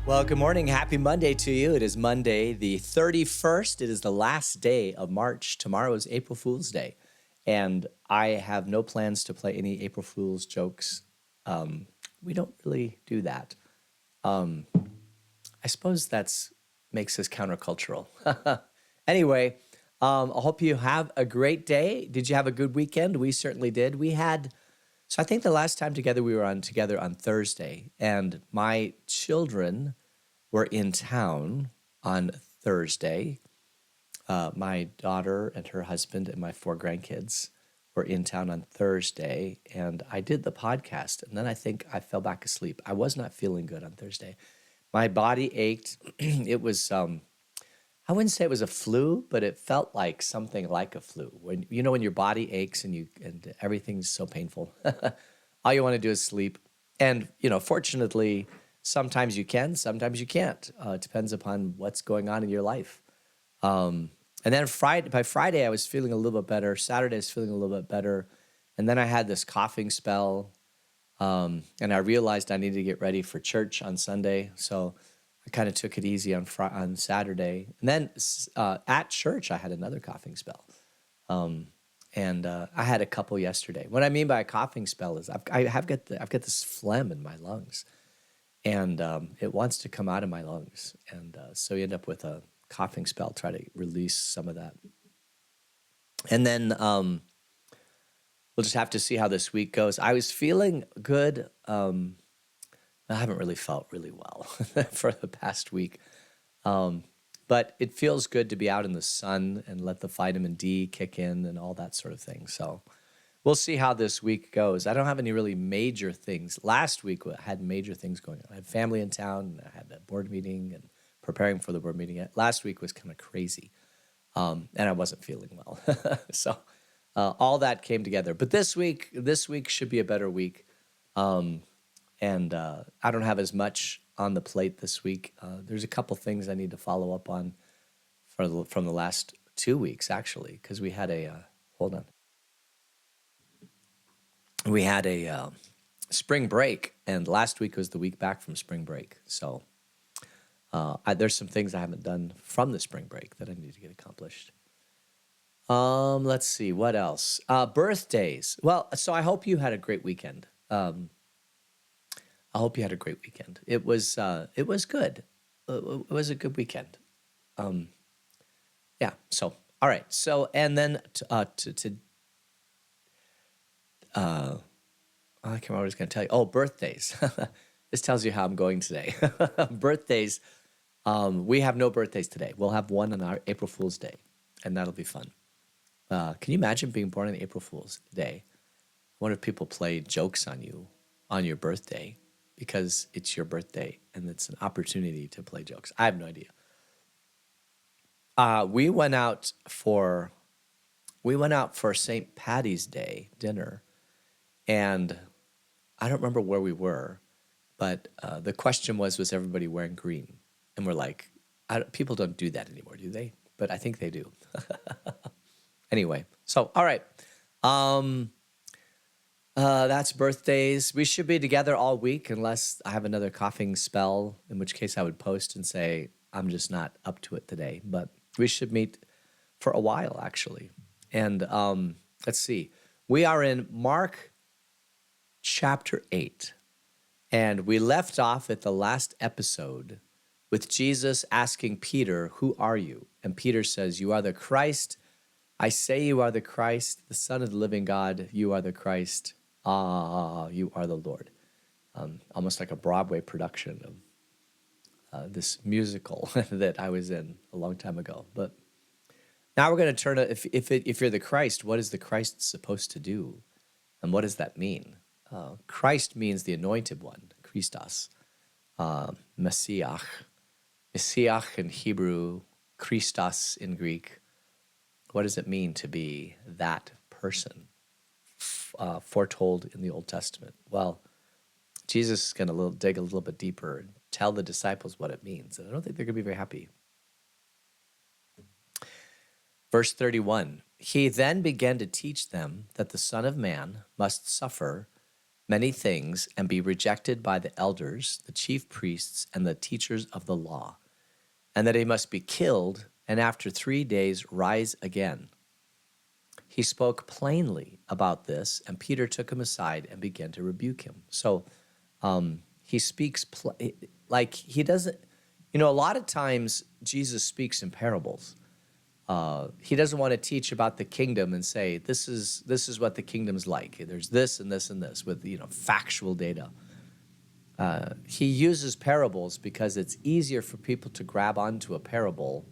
Well, good morning. Happy Monday to you. It is Monday, the 31st. It is the last day of March. Tomorrow is April Fool's Day. And I have no plans to play any April Fool's jokes. We don't really do that. I suppose that's makes us countercultural. Anyway, I hope you have a great day. Did you have a good weekend? We certainly did. So I think the last time together we were together on Thursday, and my children were in town on Thursday. My daughter and her husband and my 4 grandkids were in town on Thursday, and I did the podcast, and then I think I fell back asleep. I was not feeling good on Thursday. My body ached. It was I wouldn't say it was a flu, but it felt like something like a flu. When when your body aches and everything's so painful, all you want to do is sleep. And fortunately, sometimes you can, sometimes you can't. It depends upon what's going on in your life. And then by Friday, I was feeling a little bit better. Saturday, I was feeling a little bit better, and then I had this coughing spell, and I realized I needed to get ready for church on Sunday, so I kind of took it easy on Saturday, and then at church I had another coughing spell, and I had a couple yesterday. What I mean by a coughing spell is I've got this phlegm in my lungs, and it wants to come out of my lungs, and so you end up with a coughing spell. Try to release some of that, and then we'll just have to see how this week goes. I was feeling good. I haven't really felt really well for the past week. But it feels good to be out in the sun and let the vitamin D kick in and all that sort of thing. So we'll see how this week goes. I don't have any really major things. Last week I had major things going on. I had family in town, and I had a board meeting and preparing for the board meeting. Last week was kind of crazy, and I wasn't feeling well. So all that came together. But this week should be a better week. And I don't have as much on the plate this week. There's a couple things I need to follow up on from the last 2 weeks, actually, because we had a hold on. We had a spring break, and last week was the week back from spring break. So there's some things I haven't done from the spring break that I need to get accomplished. Let's see, what else? Birthdays. Well, so I hope you had a great weekend. I hope you had a great weekend. It was good. It was a good weekend. Yeah. So all right. So and then I can't remember what I was going to tell you. Oh, birthdays. This tells you how I'm going today. Birthdays. We have no birthdays today. We'll have one on our April Fool's Day, and that'll be fun. Can you imagine being born on April Fool's Day? I wonder if people play jokes on you on your birthday, because it's your birthday and it's an opportunity to play jokes. I have no idea. We went out for St. Patty's Day dinner, and I don't remember where we were, but the question was everybody wearing green? And we're like, people don't do that anymore, do they? But I think they do. Anyway, so all right. That's birthdays. We should be together all week unless I have another coughing spell, in which case I would post and say, I'm just not up to it today. But we should meet for a while, actually. And let's see. We are in Mark chapter 8. And we left off at the last episode with Jesus asking Peter, "Who are you?" And Peter says, "You are the Christ. I say you are the Christ, the Son of the living God. You are the Christ. You are the Lord." Almost like a Broadway production of this musical that I was in a long time ago. But now we're going to turn to, if you're the Christ, what is the Christ supposed to do? And what does that mean? Christ means the anointed one, Christos, Messiah. Messiah in Hebrew, Christos in Greek. What does it mean to be that person foretold in the Old Testament? Well, Jesus is going to dig a little bit deeper and tell the disciples what it means. And I don't think they're going to be very happy. Verse 31, he then began to teach them that the Son of Man must suffer many things and be rejected by the elders, the chief priests, and the teachers of the law, and that he must be killed and after 3 days rise again. He spoke plainly about this, and Peter took him aside and began to rebuke him. So he speaks like he doesn't, a lot of times Jesus speaks in parables. He doesn't want to teach about the kingdom and say, this is what the kingdom's like. There's this and this and this with, factual data. He uses parables because it's easier for people to grab onto a parable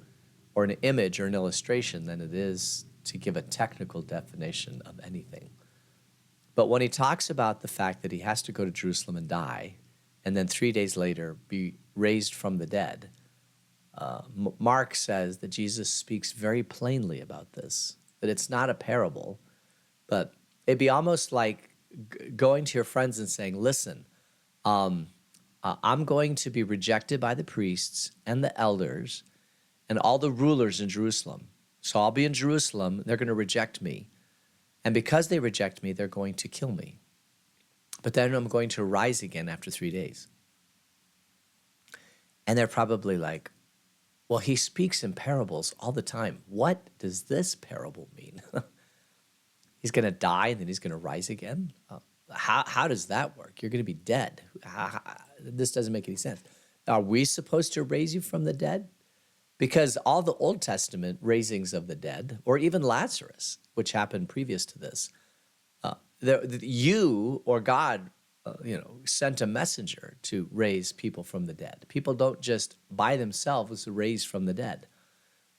or an image or an illustration than it is to give a technical definition of anything. But when he talks about the fact that he has to go to Jerusalem and die, and then 3 days later be raised from the dead, Mark says that Jesus speaks very plainly about this, that it's not a parable, but it'd be almost like going to your friends and saying, listen, I'm going to be rejected by the priests and the elders and all the rulers in Jerusalem. So I'll be in Jerusalem, they're going to reject me. And because they reject me, they're going to kill me. But then I'm going to rise again after 3 days. And they're probably like, well, he speaks in parables all the time. What does this parable mean? He's going to die and then he's going to rise again? How does that work? You're going to be dead. This doesn't make any sense. Are we supposed to raise you from the dead? Because all the Old Testament raisings of the dead, or even Lazarus, which happened previous to this, you or God, sent a messenger to raise people from the dead. People don't just by themselves raise from the dead.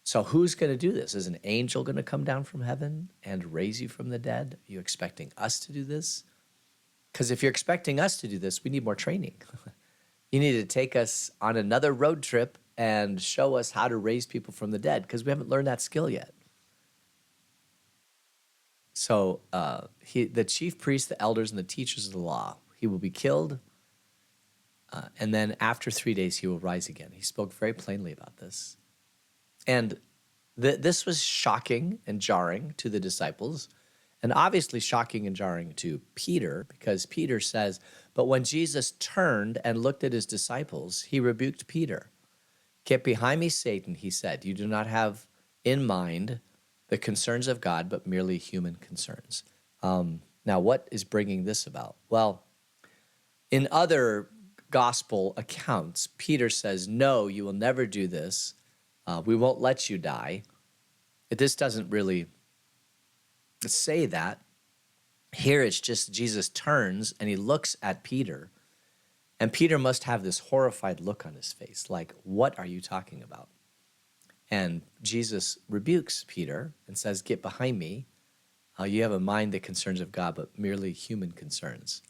So who's going to do this? Is an angel going to come down from heaven and raise you from the dead? Are you expecting us to do this? Because if you're expecting us to do this, we need more training. You need to take us on another road trip and show us how to raise people from the dead, because we haven't learned that skill yet. So the chief priests, the elders, and the teachers of the law, he will be killed, and then after 3 days he will rise again. He spoke very plainly about this. And this was shocking and jarring to the disciples, and obviously shocking and jarring to Peter, because Peter says, but when Jesus turned and looked at his disciples, he rebuked Peter. Get behind me, Satan, he said. You do not have in mind the concerns of God, but merely human concerns. Now, what is bringing this about? Well, in other gospel accounts, Peter says, no, you will never do this. We won't let you die. This doesn't really say that. Here it's just Jesus turns and he looks at Peter, and Peter must have this horrified look on his face, like, what are you talking about? And Jesus rebukes Peter and says, get behind me. You have in mind the concerns of God, but merely human concerns.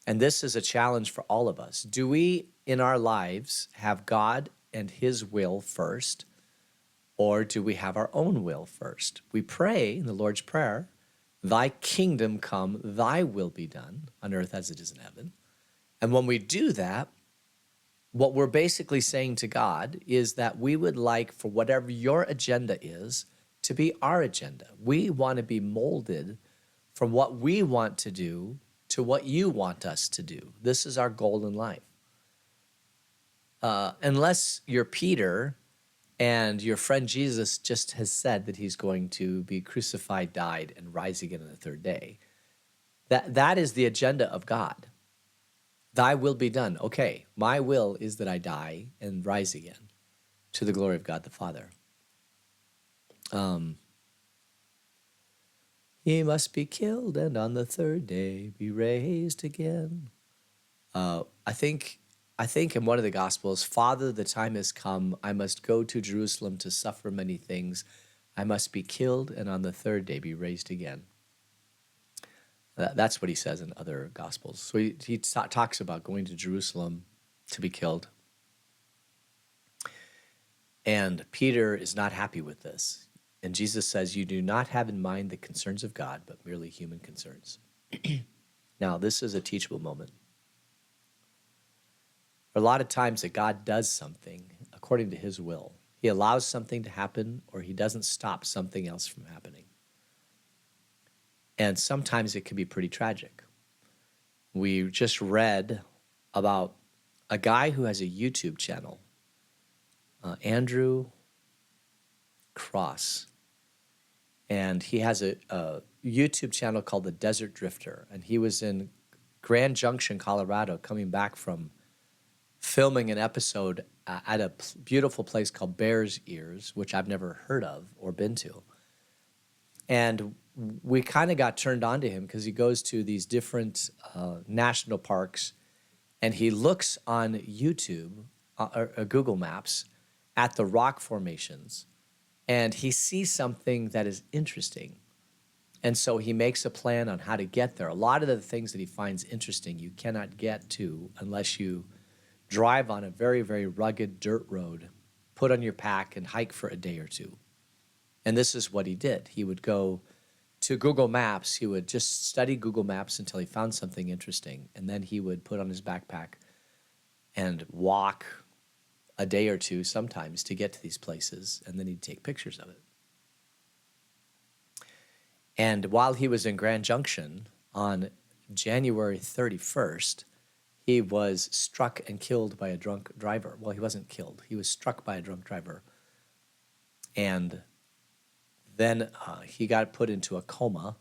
And this is a challenge for all of us. Do we, in our lives, have God and his will first, or do we have our own will first? We pray in the Lord's Prayer, thy kingdom come, thy will be done on earth as it is in heaven. And when we do that, what we're basically saying to God is that we would like for whatever your agenda is to be our agenda. We want to be molded from what we want to do to what you want us to do. This is our goal in life. Unless you're Peter and your friend Jesus just has said that he's going to be crucified, died, and rise again on the third day, that is the agenda of God. Thy will be done. Okay, my will is that I die and rise again to the glory of God the Father. He must be killed and on the third day be raised again. I think in one of the Gospels, Father, the time has come. I must go to Jerusalem to suffer many things. I must be killed and on the third day be raised again. That's what he says in other Gospels. So he talks about going to Jerusalem to be killed. And Peter is not happy with this. And Jesus says, you do not have in mind the concerns of God, but merely human concerns. Now, this is a teachable moment. There are a lot of times that God does something according to his will. He allows something to happen, or he doesn't stop something else from happening. And sometimes it can be pretty tragic. we just read about a guy who has a YouTube channel, Andrew Cross, and he has a YouTube channel called The Desert Drifter, and he was in Grand Junction, Colorado, coming back from filming an episode at a beautiful place called Bears Ears, which I've never heard of or been to. And we kind of got turned on to him because he goes to these different national parks and he looks on YouTube or Google Maps at the rock formations and he sees something that is interesting. And so he makes a plan on how to get there. A lot of the things that he finds interesting you cannot get to unless you drive on a very, very rugged dirt road, put on your pack, and hike for a day or two. And this is what he did. He would go to Google Maps. He would just study Google Maps until he found something interesting. And then he would put on his backpack and walk a day or two sometimes to get to these places. And then he'd take pictures of it. And while he was in Grand Junction on January 31st, he was struck and killed by a drunk driver. Well, he wasn't killed. He was struck by a drunk driver. And then he got put into a coma,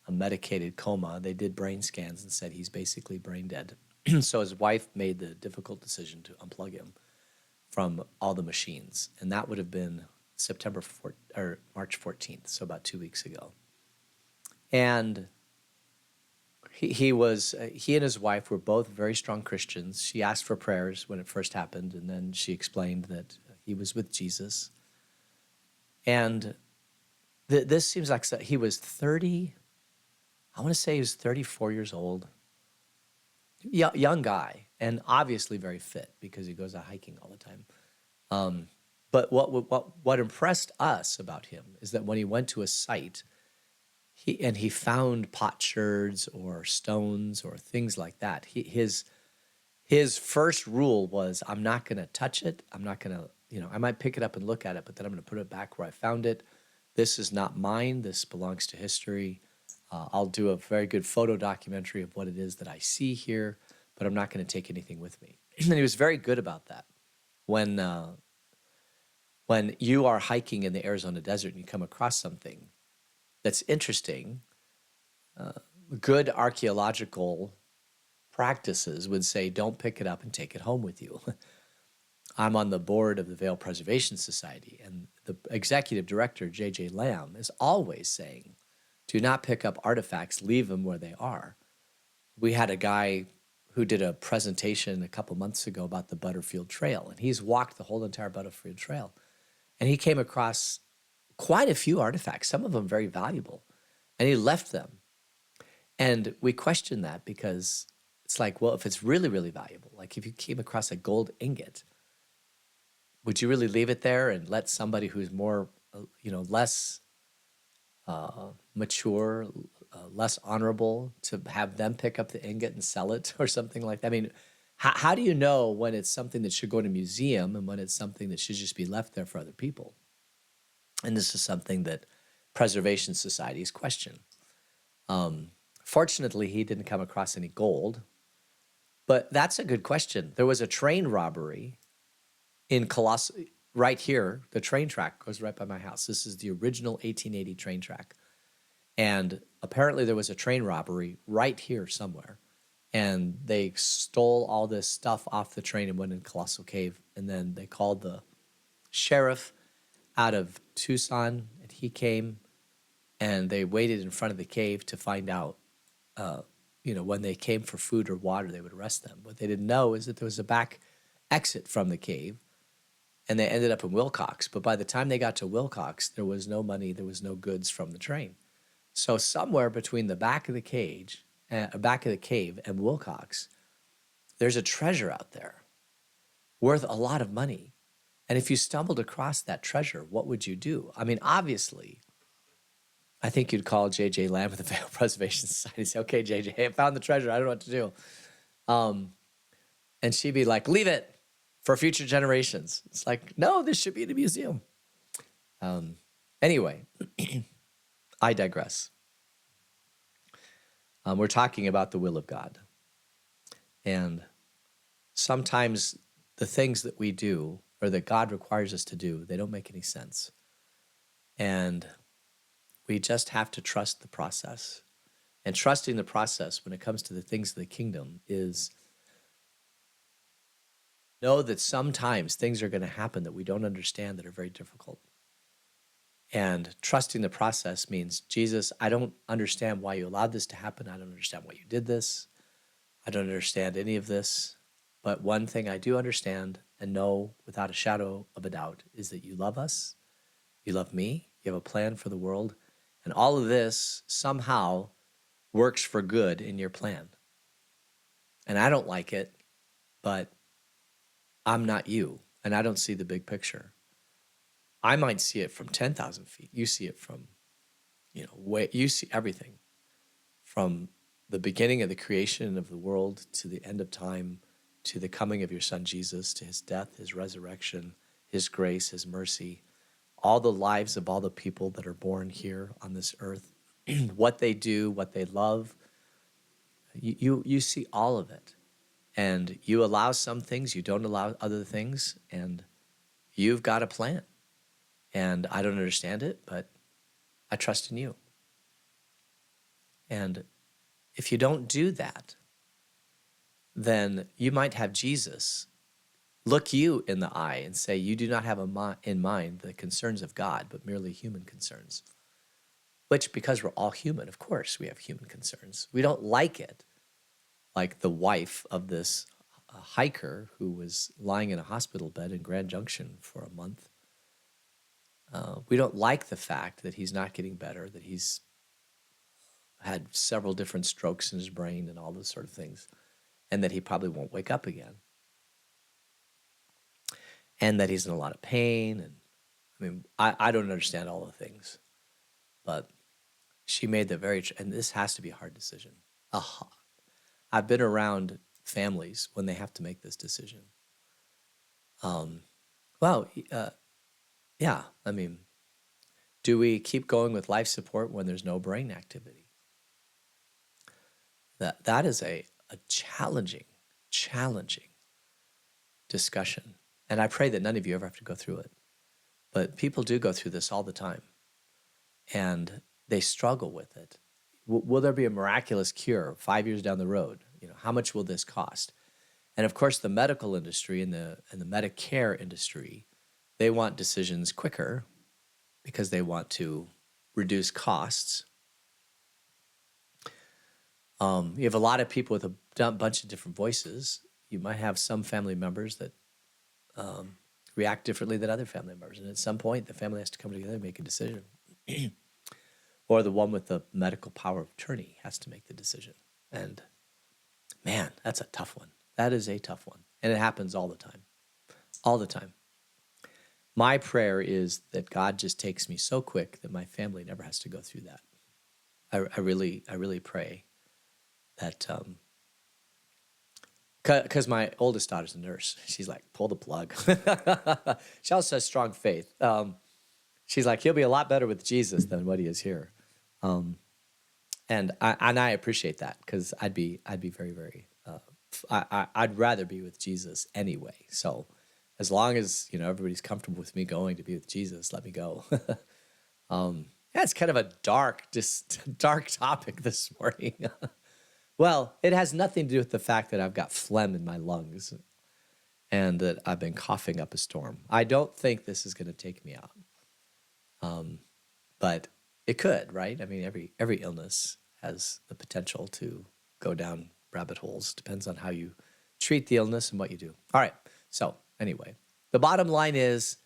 a medicated coma. They did brain scans and said he's basically brain dead. So his wife made the difficult decision to unplug him from all the machines. And that would have been March 14th, so about 2 weeks ago. And he and his wife were both very strong Christians. She asked for prayers when it first happened, and then she explained that he was with Jesus. And this seems like he was 30, I want to say he was 34 years old. Young guy, and obviously very fit because he goes out hiking all the time. But what impressed us about him is that when he went to a site, he found potsherds or stones or things like that. His first rule was, I'm not going to touch it. I'm not going to, I might pick it up and look at it, but then I'm going to put it back where I found it. This is not mine. This belongs to history. I'll do a very good photo documentary of what it is that I see here, but I'm not going to take anything with me. And he was very good about that. When you are hiking in the Arizona desert and you come across something that's interesting, good archaeological practices would say, don't pick it up and take it home with you. I'm on the board of the Vail Preservation Society, and the executive director, J.J. Lamb, is always saying, do not pick up artifacts, leave them where they are. We had a guy who did a presentation a couple months ago about the Butterfield Trail, and he's walked the whole entire Butterfield Trail, and he came across quite a few artifacts, some of them very valuable, and he left them. And we questioned that because it's like, well, if it's really, really valuable, like if you came across a gold ingot, would you really leave it there and let somebody who's more, less mature, less honorable, to have them pick up the ingot and sell it or something like that? I mean, how do you know when it's something that should go in a museum and when it's something that should just be left there for other people? And this is something that preservation societies question. Fortunately, he didn't come across any gold, but that's a good question. There was a train robbery in Colossus, right here. The train track goes right by my house. This is the original 1880 train track. And apparently there was a train robbery right here somewhere. And they stole all this stuff off the train and went in Colossal Cave. And then they called the sheriff out of Tucson, and he came, and they waited in front of the cave to find out, when they came for food or water, they would arrest them. What they didn't know is that there was a back exit from the cave, and they ended up in Wilcox. But by the time they got to Wilcox, there was no money, there was no goods from the train. So somewhere between the back of the cave and Wilcox, there's a treasure out there worth a lot of money. And if you stumbled across that treasure, what would you do? I mean, obviously, I think you'd call J.J. Lamb of the Vail Preservation Society and say, okay, J.J., hey, I found the treasure. I don't know what to do. And she'd be like, leave it for future generations. It's like, no, this should be in a museum. Anyway, I digress. We're talking about the will of God. And sometimes the things that we do or that God requires us to do, they don't make any sense. And we just have to trust the process. And trusting the process when it comes to the things of the kingdom is know that sometimes things are going to happen that we don't understand that are very difficult. And trusting the process means, Jesus, I don't understand why you allowed this to happen. I don't understand why you did this. I don't understand any of this. But one thing I do understand and know without a shadow of a doubt is that you love us. You love me. You have a plan for the world. And all of this somehow works for good in your plan. And I don't like it, but I'm not you. And I don't see the big picture. I might see it from 10,000 feet. You see it from, you see everything from the beginning of the creation of the world to the end of time, to the coming of your son Jesus, to his death, his resurrection, his grace, his mercy, all the lives of all the people that are born here on this earth, what they do, what they love. You see all of it. And you allow some things, you don't allow other things, and you've got a plan. And I don't understand it, but I trust in you. And if you don't do that, then you might have Jesus look you in the eye and say, you do not have in mind the concerns of God, but merely human concerns. Which, because we're all human, of course we have human concerns. We don't like it. Like the wife of this hiker who was lying in a hospital bed in Grand Junction for a month. We don't like the fact that he's not getting better, that he's had several different strokes in his brain and all those sort of things, and that he probably won't wake up again. And that he's in a lot of pain. And I mean, I don't understand all the things, but she made the and this has to be a hard decision. I've been around families when they have to make this decision. Yeah, I mean, do we keep going with life support when there's no brain activity? That is a challenging discussion. And I pray that none of you ever have to go through it. But people do go through this all the time. And they struggle with it. Will there be a miraculous cure 5 years down the road? How much will this cost? And of course, the medical industry and the Medicare industry, they want decisions quicker because they want to reduce costs. You have a lot of people with a bunch of different voices. You might have some family members that react differently than other family members. And at some point, the family has to come together and make a decision. Or the one with the medical power of attorney has to make the decision. And man, that's a tough one. That is a tough one. And it happens all the time. All the time. My prayer is that God just takes me so quick that my family never has to go through that. I really pray that, because my oldest daughter's a nurse. She's like, pull the plug. She also has strong faith. She's like, he'll be a lot better with Jesus than what he is here. And I appreciate that, because I'd be very, very, I'd rather be with Jesus anyway. So as long as, everybody's comfortable with me going to be with Jesus, let me go. Yeah, it's kind of a dark topic this morning. Well, it has nothing to do with the fact that I've got phlegm in my lungs and that I've been coughing up a storm. I don't think this is going to take me out. But it could, right? I mean, every illness has the potential to go down rabbit holes. Depends on how you treat the illness and what you do. All right. So anyway, the bottom line is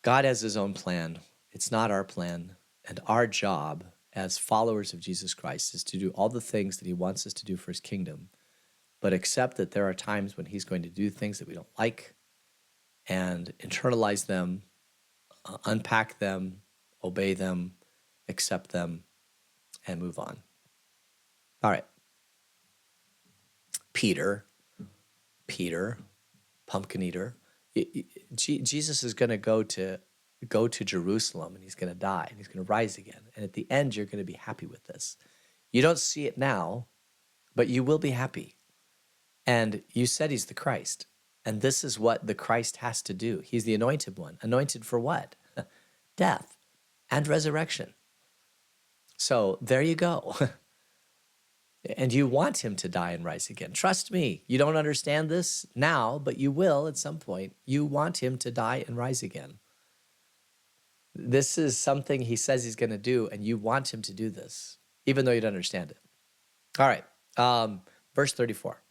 God has his own plan. It's not our plan. And our job as followers of Jesus Christ is to do all the things that he wants us to do for his kingdom, but accept that there are times when he's going to do things that we don't like, and internalize them, unpack them, obey them, accept them, and move on. All right. Peter, pumpkin eater. Jesus is going to go to Jerusalem, and he's going to die, and he's going to rise again. And at the end, you're going to be happy with this. You don't see it now, but you will be happy. And you said he's the Christ. And this is what the Christ has to do. He's the anointed one. Anointed for what? Death and resurrection. So there you go. And you want him to die and rise again. Trust me, you don't understand this now, but you will at some point. You want him to die and rise again. This is something he says he's going to do, and you want him to do this, even though you don't understand it. All right, verse 34.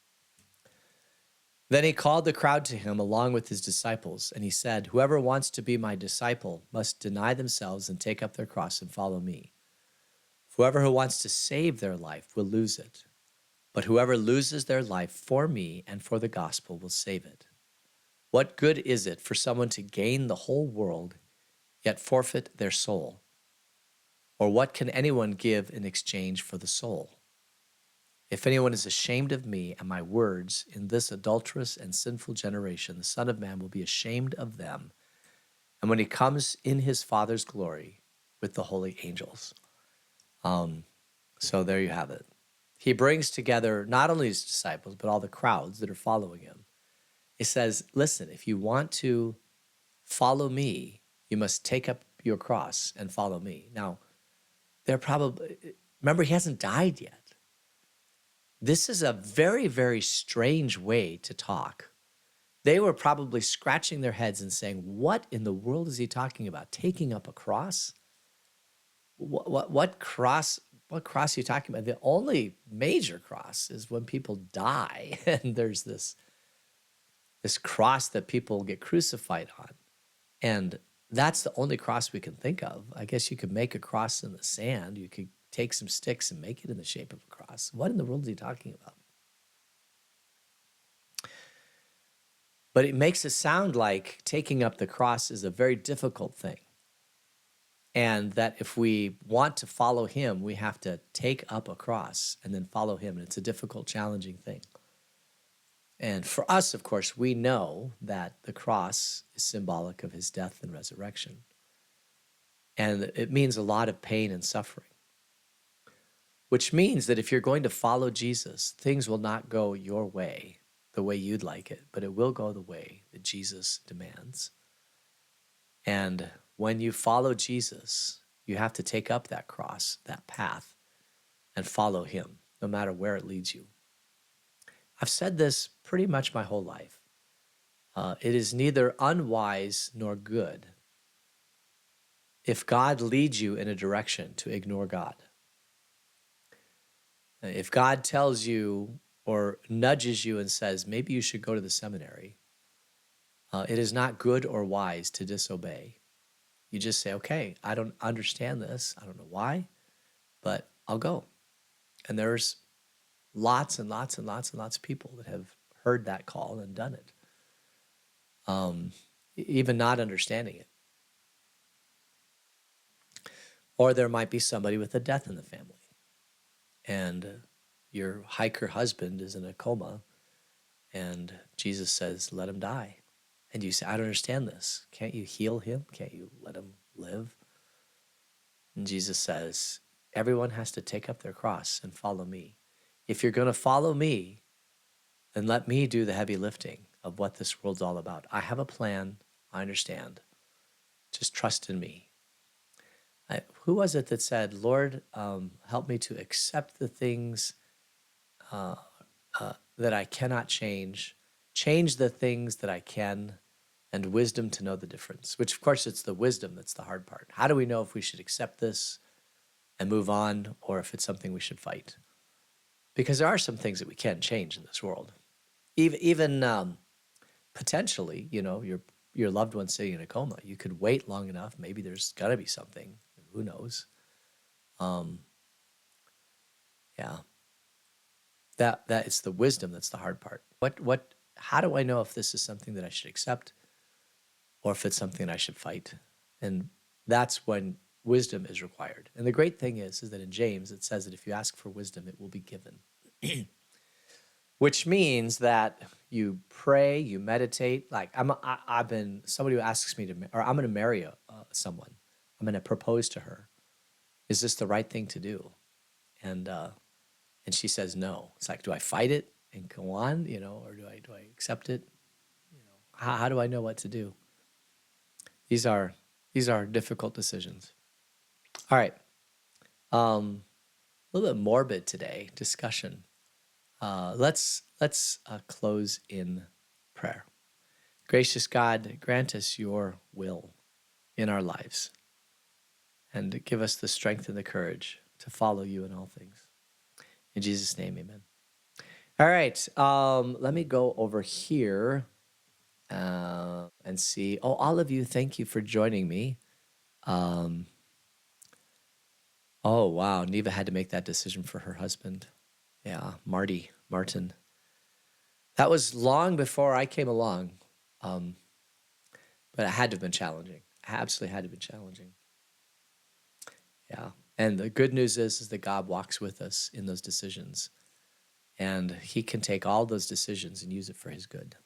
Then he called the crowd to him along with his disciples, and he said, "Whoever wants to be my disciple must deny themselves and take up their cross and follow me. Whoever who wants to save their life will lose it, but whoever loses their life for me and for the gospel will save it. What good is it for someone to gain the whole world, yet forfeit their soul? Or what can anyone give in exchange for the soul? If anyone is ashamed of me and my words in this adulterous and sinful generation, the Son of Man will be ashamed of them, and when he comes in his Father's glory with the holy angels." So there you have it. He brings together not only his disciples, but all the crowds that are following him. He says, listen, if you want to follow me, you must take up your cross and follow me. Now, remember, he hasn't died yet. This is a very, very strange way to talk. They were probably scratching their heads and saying, what in the world is he talking about? Taking up a cross? What cross? What cross are you talking about? The only major cross is when people die, and there's this cross that people get crucified on, and that's the only cross we can think of. I guess you could make a cross in the sand. You could take some sticks and make it in the shape of a cross. What in the world is he talking about? But it makes it sound like taking up the cross is a very difficult thing. And that if we want to follow him, we have to take up a cross and then follow him. And it's a difficult, challenging thing. And for us, of course, we know that the cross is symbolic of his death and resurrection. And it means a lot of pain and suffering, which means that if you're going to follow Jesus, things will not go your way, the way you'd like it, but it will go the way that Jesus demands. And when you follow Jesus, you have to take up that cross, that path, and follow him, no matter where it leads you. I've said this pretty much my whole life. It is neither unwise nor good if God leads you in a direction to ignore God. If God tells you or nudges you and says, maybe you should go to the seminary, it is not good or wise to disobey. You just say, okay, I don't understand this. I don't know why, but I'll go. And there's lots and lots and lots and lots of people that have heard that call and done it, even not understanding it. Or there might be somebody with a death in the family, and your hiker husband is in a coma, and Jesus says, let him die. And you say, I don't understand this. Can't you heal him? Can't you let him live? And Jesus says, everyone has to take up their cross and follow me. If you're going to follow me, then let me do the heavy lifting of what this world's all about. I have a plan. I understand. Just trust in me. Who was it that said, Lord, help me to accept the things that I cannot change the things that I can, and wisdom to know the difference, which of course it's the wisdom that's the hard part. How do we know if we should accept this and move on, or if it's something we should fight? Because there are some things that we can't change in this world. Even potentially, your loved one sitting in a coma, you could wait long enough. Maybe there's got to be something. Who knows? Yeah. That it's the wisdom that's the hard part. How do I know if this is something that I should accept or if it's something that I should fight? And that's when wisdom is required. And the great thing is that in James, it says that if you ask for wisdom, it will be given. Which means that you pray, you meditate. Like I've been somebody who asks me I'm going to marry someone. I'm going to propose to her. Is this the right thing to do? And she says no. It's like, do I fight it? and go on, or do I accept it? How do I know what to do? These are difficult decisions. All right. A little bit morbid today discussion. Let's close in prayer. Gracious God, grant us your will in our lives and give us the strength and the courage to follow you in all things. In Jesus' name, amen. All right, let me go over here and see. Oh, all of you, thank you for joining me. Oh, wow, Neva had to make that decision for her husband. Yeah, Martin. That was long before I came along, but it had to have been challenging. Absolutely had to have been challenging. Yeah, and the good news is that God walks with us in those decisions, and He can take all those decisions and use it for His good.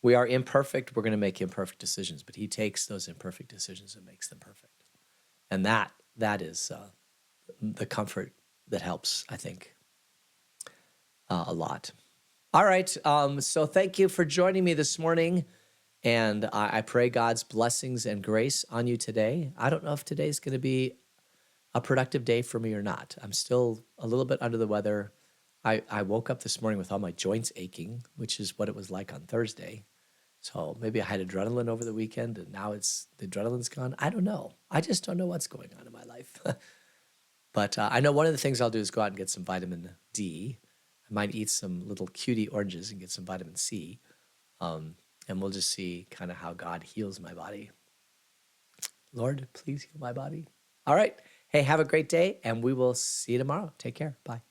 We are imperfect. We're going to make imperfect decisions, but He takes those imperfect decisions and makes them perfect, and that is the comfort that helps, I think, a lot. All right. So thank you for joining me this morning. And I pray God's blessings and grace on you today. I don't know if today's going to be a productive day for me or not. I'm still a little bit under the weather. I woke up this morning with all my joints aching, which is what it was like on Thursday. So maybe I had adrenaline over the weekend and now the adrenaline's gone. I don't know. I just don't know what's going on in my life. But I know one of the things I'll do is go out and get some vitamin D. I might eat some little cutie oranges and get some vitamin C. And we'll just see kind of how God heals my body. Lord, please heal my body. All right. Hey, have a great day, and we will see you tomorrow. Take care. Bye.